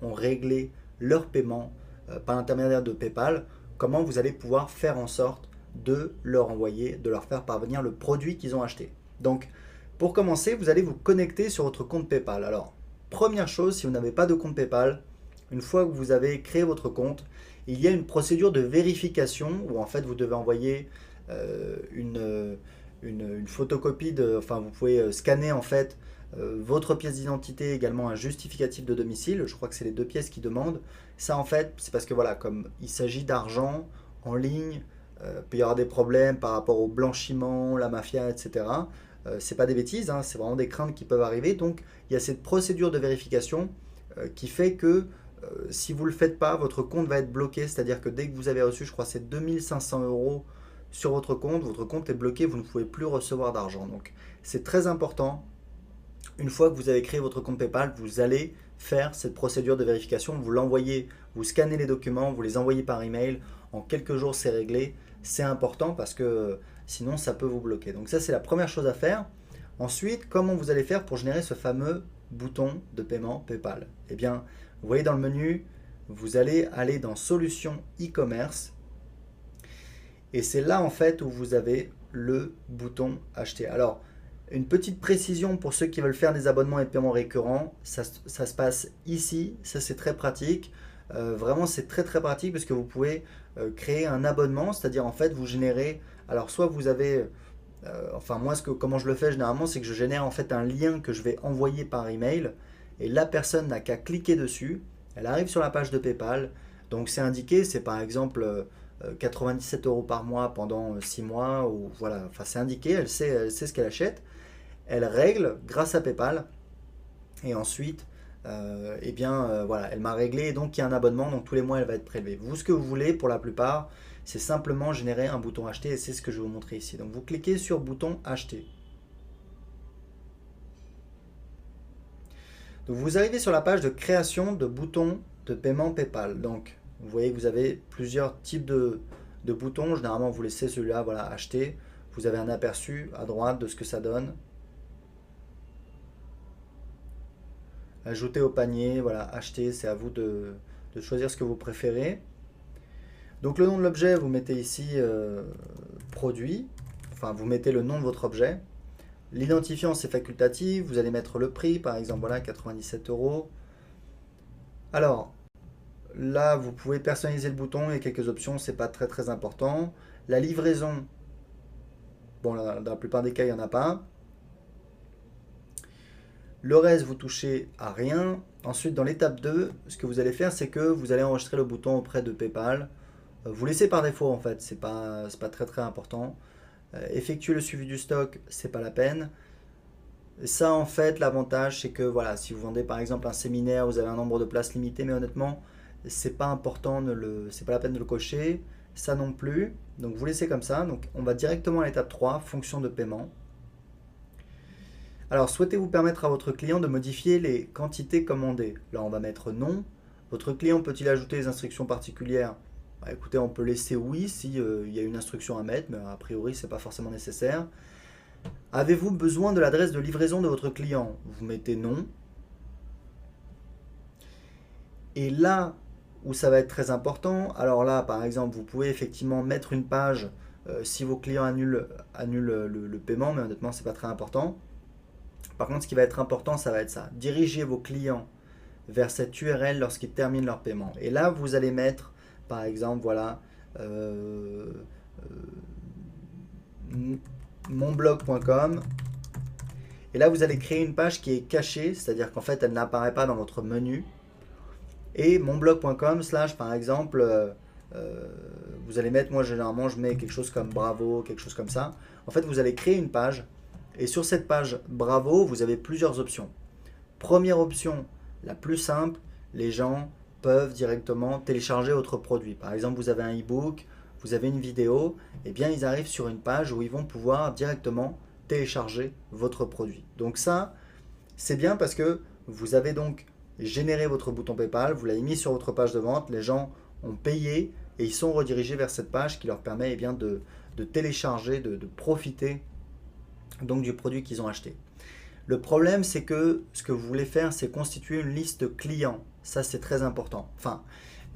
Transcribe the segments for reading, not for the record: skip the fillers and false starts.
ont réglé leur paiement par l'intermédiaire de PayPal, comment vous allez pouvoir faire en sorte de leur envoyer, de leur faire parvenir le produit qu'ils ont acheté. Donc, pour commencer, vous allez vous connecter sur votre compte PayPal. Alors, première chose, si vous n'avez pas de compte PayPal, une fois que vous avez créé votre compte, il y a une procédure de vérification où en fait vous devez envoyer une photocopie enfin vous pouvez scanner en fait votre pièce d'identité, également un justificatif de domicile. Je crois que c'est les deux pièces qui demandent. Ça en fait, c'est parce que voilà, comme il s'agit d'argent en ligne, peut y avoir des problèmes par rapport au blanchiment, la mafia, etc. C'est pas des bêtises, hein, c'est vraiment des craintes qui peuvent arriver. Donc il y a cette procédure de vérification qui fait que si vous ne le faites pas, votre compte va être bloqué. C'est-à-dire que dès que vous avez reçu, je crois, c'est 2 500 € sur votre compte est bloqué, vous ne pouvez plus recevoir d'argent. Donc c'est très important. Une fois que vous avez créé votre compte PayPal, vous allez faire cette procédure de vérification. Vous l'envoyez, vous scannez les documents, vous les envoyez par email. En quelques jours, c'est réglé. C'est important parce que sinon, ça peut vous bloquer. Donc ça, c'est la première chose à faire. Ensuite, comment vous allez faire pour générer ce fameux bouton de paiement PayPal? Eh bien, vous voyez dans le menu, vous allez aller dans Solutions e-commerce. Et c'est là en fait où vous avez le bouton acheter. Alors, une petite précision pour ceux qui veulent faire des abonnements et paiements récurrents, ça se passe ici, ça c'est très pratique. Vraiment c'est très très pratique parce que vous pouvez créer un abonnement, c'est-à-dire en fait vous générez, alors soit vous avez, enfin moi comment je le fais généralement, c'est que je génère en fait un lien que je vais envoyer par email et la personne n'a qu'à cliquer dessus, elle arrive sur la page de PayPal, donc c'est indiqué, c'est par exemple 97 € par mois pendant 6 mois, ou voilà, enfin c'est indiqué, elle sait ce qu'elle achète, elle règle grâce à PayPal, et ensuite, eh bien voilà, elle m'a réglé, et donc il y a un abonnement, donc tous les mois elle va être prélevée. Vous, ce que vous voulez pour la plupart, c'est simplement générer un bouton acheter, et c'est ce que je vais vous montrer ici. Donc vous cliquez sur bouton acheter. Donc vous arrivez sur la page de création de boutons de paiement PayPal. Donc vous voyez que vous avez plusieurs types de boutons. Généralement vous laissez celui-là, voilà, acheter. Vous avez un aperçu à droite de ce que ça donne. Ajouter au panier, voilà, acheter, c'est à vous de choisir ce que vous préférez. Donc le nom de l'objet, vous mettez ici produit, enfin vous mettez le nom de votre objet. L'identifiant, c'est facultatif, vous allez mettre le prix, par exemple, voilà, 97 €. Alors, là, vous pouvez personnaliser le bouton, il y a quelques options, c'est pas très très important. La livraison, bon, dans la plupart des cas, il n'y en a pas. Le reste, vous touchez à rien. Ensuite, dans l'étape 2, ce que vous allez faire, c'est que vous allez enregistrer le bouton auprès de PayPal. Vous laissez par défaut, en fait, c'est pas très très important. Effectuer le suivi du stock, c'est pas la peine. Ça, en fait, l'avantage, c'est que voilà, si vous vendez par exemple un séminaire, vous avez un nombre de places limité, mais honnêtement, c'est pas important, c'est pas la peine de le cocher. Ça non plus. Donc vous laissez comme ça. Donc on va directement à l'étape 3, fonction de paiement. Alors, souhaitez-vous permettre à votre client de modifier les quantités commandées? Là, on va mettre non. Votre client peut-il ajouter des instructions particulières? Bah, écoutez, on peut laisser oui si il y a une instruction à mettre, mais a priori, c'est pas forcément nécessaire. Avez-vous besoin de l'adresse de livraison de votre client? Vous mettez non. Et là où ça va être très important, alors là, par exemple, vous pouvez effectivement mettre une page si vos clients annulent le paiement, mais honnêtement, c'est pas très important. Par contre, ce qui va être important, ça va être ça. Diriger vos clients vers cette URL lorsqu'ils terminent leur paiement. Et là, vous allez mettre, par exemple, voilà, monblog.com. Et là, vous allez créer une page qui est cachée, c'est-à-dire qu'en fait, elle n'apparaît pas dans votre menu. Et monblog.com / par exemple, vous allez mettre, moi généralement, je mets quelque chose comme bravo, quelque chose comme ça. En fait, vous allez créer une page. Et sur cette page bravo, vous avez plusieurs options. Première option, la plus simple, les gens peuvent directement télécharger votre produit. Par exemple, vous avez un e-book, vous avez une vidéo, et bien ils arrivent sur une page où ils vont pouvoir directement télécharger votre produit. Donc ça, c'est bien parce que vous avez donc généré votre bouton PayPal, vous l'avez mis sur votre page de vente, les gens ont payé et ils sont redirigés vers cette page qui leur permet bien de télécharger, de profiter donc du produit qu'ils ont acheté. Le problème, c'est que ce que vous voulez faire, c'est constituer une liste client. Ça, c'est très important. Enfin,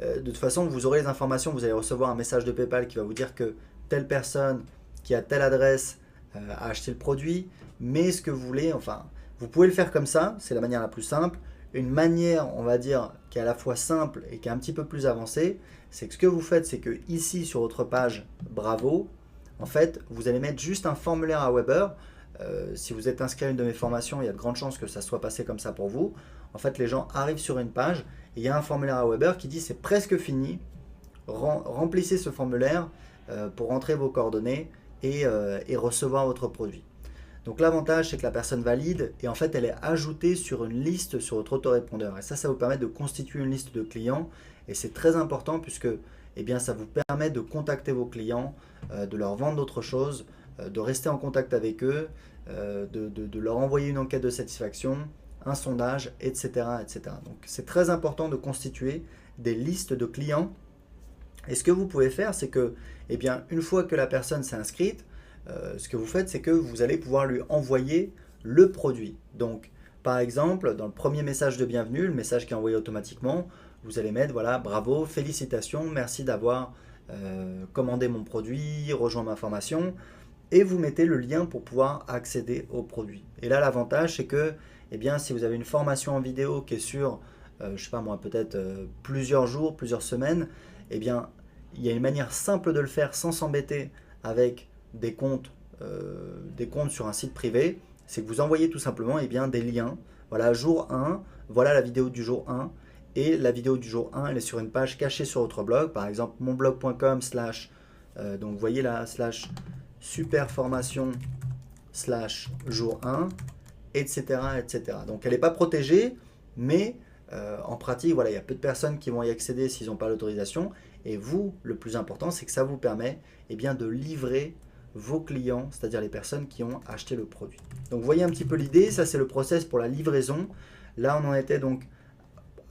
de toute façon, vous aurez les informations, vous allez recevoir un message de PayPal qui va vous dire que telle personne qui a telle adresse a acheté le produit, mais ce que vous voulez, enfin, vous pouvez le faire comme ça, c'est la manière la plus simple. Une manière, on va dire, qui est à la fois simple et qui est un petit peu plus avancée, c'est que ce que vous faites, c'est que ici sur votre page Bravo, en fait, vous allez mettre juste un formulaire à Weber. Si vous êtes inscrit à une de mes formations, il y a de grandes chances que ça soit passé comme ça pour vous. En fait, les gens arrivent sur une page et il y a un formulaire à Weber qui dit c'est presque fini. Remplissez ce formulaire pour rentrer vos coordonnées et recevoir votre produit. Donc l'avantage, c'est que la personne valide et en fait, elle est ajoutée sur une liste sur votre autorépondeur. Et ça vous permet de constituer une liste de clients et c'est très important puisque eh bien, ça vous permet de contacter vos clients, de leur vendre d'autres choses, de rester en contact avec eux, de leur envoyer une enquête de satisfaction, un sondage, etc. etc. Donc c'est très important de constituer des listes de clients. Et ce que vous pouvez faire, c'est que, eh bien, une fois que la personne s'est inscrite, ce que vous faites, c'est que vous allez pouvoir lui envoyer le produit. Donc, par exemple, dans le premier message de bienvenue, le message qui est envoyé automatiquement, vous allez mettre, voilà, bravo, félicitations, merci d'avoir commandé mon produit, rejoint ma formation, et vous mettez le lien pour pouvoir accéder au produit. Et là, l'avantage, c'est que, eh bien, si vous avez une formation en vidéo qui est sur, je ne sais pas moi, peut-être plusieurs jours, plusieurs semaines, eh bien, il y a une manière simple de le faire sans s'embêter avec des comptes sur un site privé, c'est que vous envoyez tout simplement eh bien, des liens. Voilà, jour 1, voilà la vidéo du jour 1. Et la vidéo du jour 1, elle est sur une page cachée sur votre blog. Par exemple, monblog.com / donc vous voyez là, / superformation / jour 1, etc. etc. Donc elle n'est pas protégée, mais en pratique, voilà, il y a peu de personnes qui vont y accéder s'ils n'ont pas l'autorisation. Et vous, le plus important, c'est que ça vous permet eh bien, de livrer vos clients, c'est-à-dire les personnes qui ont acheté le produit. Donc vous voyez un petit peu l'idée, ça c'est le process pour la livraison. Là on en était donc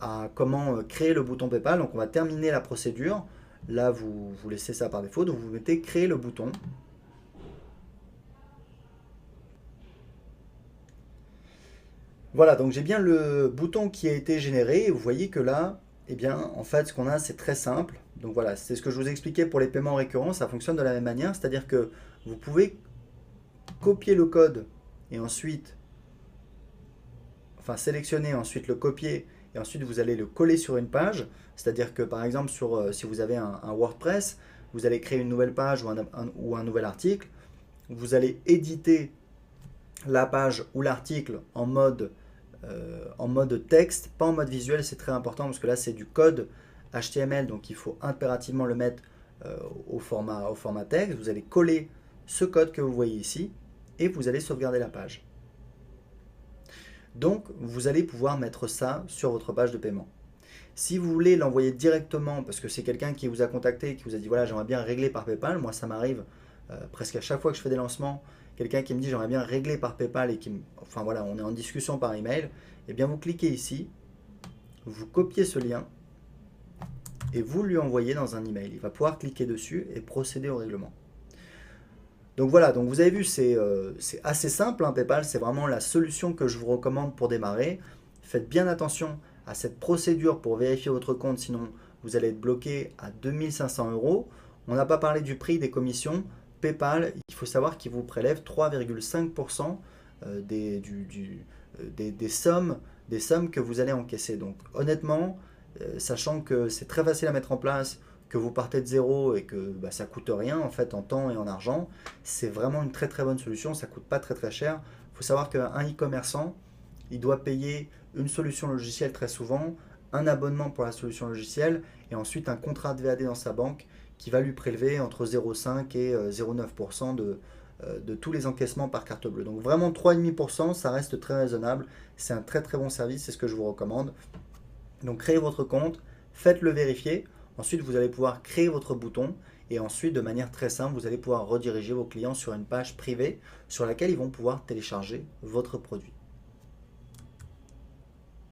à comment créer le bouton PayPal, donc on va terminer la procédure. Là vous laissez ça par défaut, donc vous mettez créer le bouton. Voilà, donc j'ai bien le bouton qui a été généré et vous voyez que là, eh bien en fait ce qu'on a c'est très simple. Donc voilà, c'est ce que je vous expliquais pour les paiements récurrents, ça fonctionne de la même manière, c'est-à-dire que vous pouvez copier le code et ensuite, enfin sélectionner, ensuite le copier et ensuite vous allez le coller sur une page. C'est-à-dire que par exemple, si vous avez un WordPress, vous allez créer une nouvelle page ou un nouvel article, vous allez éditer la page ou l'article en mode texte, pas en mode visuel, c'est très important parce que là c'est du code HTML, donc il faut impérativement le mettre au format texte. Vous allez coller ce code que vous voyez ici et vous allez sauvegarder la page. Donc vous allez pouvoir mettre ça sur votre page de paiement. Si vous voulez l'envoyer directement, parce que c'est quelqu'un qui vous a contacté, qui vous a dit voilà j'aimerais bien régler par PayPal, moi ça m'arrive presque à chaque fois que je fais des lancements, quelqu'un qui me dit j'aimerais bien régler par PayPal et enfin voilà, on est en discussion par email, et bien vous cliquez ici, vous copiez ce lien et vous lui envoyez dans un email. Il va pouvoir cliquer dessus et procéder au règlement. Donc voilà, donc vous avez vu, c'est assez simple, hein, PayPal, c'est vraiment la solution que je vous recommande pour démarrer. Faites bien attention à cette procédure pour vérifier votre compte, sinon vous allez être bloqué à 2500 €. On n'a pas parlé du prix des commissions. PayPal, il faut savoir qu'il vous prélève 3,5% des sommes que vous allez encaisser. Donc honnêtement, sachant que c'est très facile à mettre en place, que vous partez de zéro et que ça coûte rien en fait en temps et en argent, c'est vraiment une très très bonne solution, ça coûte pas très très cher. Il faut savoir qu'un e-commerçant, il doit payer une solution logicielle très souvent, un abonnement pour la solution logicielle et ensuite un contrat de VAD dans sa banque qui va lui prélever entre 0,5 et 0,9% de tous les encaissements par carte bleue. Donc vraiment 3,5%, ça reste très raisonnable, c'est un très très bon service, c'est ce que je vous recommande. Donc créez votre compte, faites-le vérifier, ensuite vous allez pouvoir créer votre bouton et ensuite de manière très simple, vous allez pouvoir rediriger vos clients sur une page privée sur laquelle ils vont pouvoir télécharger votre produit.